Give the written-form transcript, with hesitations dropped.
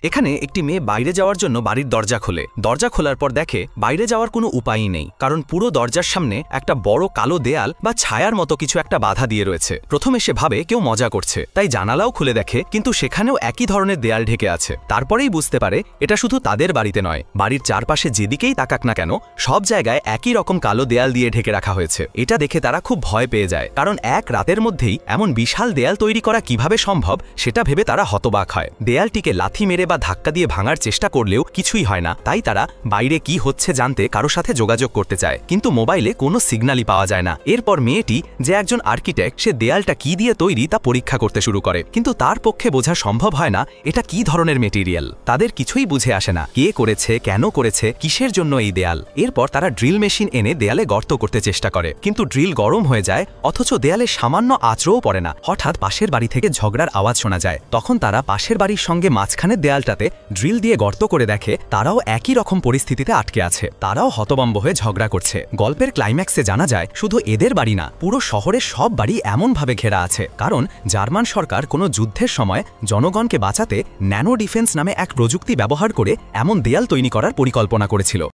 এখানে একটি মেয়ে বাইরে যাওয়ার জন্য বাড়ির দরজা খোলে। দরজা খোলার পর দেখে বাইরে যাওয়ার কোনো উপায়ই নেই, কারণ পুরো দরজার সামনে একটা বড় কালো দেয়াল বা ছায়ার মতো কিছু একটা বাধা দিয়ে রয়েছে। প্রথমে সে ভাবে কেউ মজা করছে, তাই জানালাও খুলে দেখে, কিন্তু সেখানেও একই ধরনের দেয়াল ঢেকে আছে। তারপরেই বুঝতে পারে এটা শুধু তাদের বাড়িতে নয়, বাড়ির চারপাশে যেদিকেই তাকাক না কেন সব জায়গায় একই রকম কালো দেয়াল দিয়ে ঢেকে রাখা হয়েছে। এটা দেখে তারা খুব ভয় পেয়ে যায়, কারণ এক রাতের মধ্যেই এমন বিশাল দেয়াল তৈরি করা কিভাবে সম্ভব সেটা ভেবে তারা হতবাক হয়। দেয়ালটিকে লাথি মেরে বা ধাক্কা দিয়ে ভাঙার চেষ্টা করলেও কিছুই হয় না, তাই তারা বাইরে কি হচ্ছে জানতে কারো সাথে যোগাযোগ করতে চায়, কিন্তু মোবাইলে কোনো সিগন্যালই পাওয়া যায় না। এরপর মেয়েটি, যে একজন আর্কিটেক্ট, সে দেয়ালটা কি দিয়ে তৈরি তা পরীক্ষা করতে শুরু করে, কিন্তু তার পক্ষে বোঝা সম্ভব হয় না এটা কি ধরনের মেটেরিয়াল। তাদের কিছুই বুঝে আসে না কে করেছে, কেন করেছে, কিসের জন্য এই দেয়াল। এরপর তারা ড্রিল মেশিন এনে দেয়ালে গর্ত করতে চেষ্টা করে, কিন্তু ড্রিল গরম হয়ে যায়, অথচ দেয়ালে সামান্য আঁচড়ও পড়ে না। হঠাৎ পাশের বাড়ি থেকে ঝগড়ার আওয়াজ শোনা যায়। তখন তারা পাশের বাড়ির সঙ্গে মাঝখানের দেয়ালটাতে ড্রিল দিয়ে গর্ত করে দেখে তারাও একই রকম পরিস্থিতিতে আটকে আছে। তারাও হতভম্ব হয়ে ঝগড়া করছে। গল্পের ক্লাইম্যাক্সে জানা যায় শুধু এদের বাড়ি না, পুরো শহরের সব বাড়ি এমনভাবে ঘেরা আছে, কারণ জার্মান সরকার কোনো যুদ্ধের সময় জনগণকে বাঁচাতে ন্যানো ডিফেন্স নামে এক প্রযুক্তি ব্যবহার করে এমন দেয়াল তৈরি করার পরিকল্পনা করেছিল।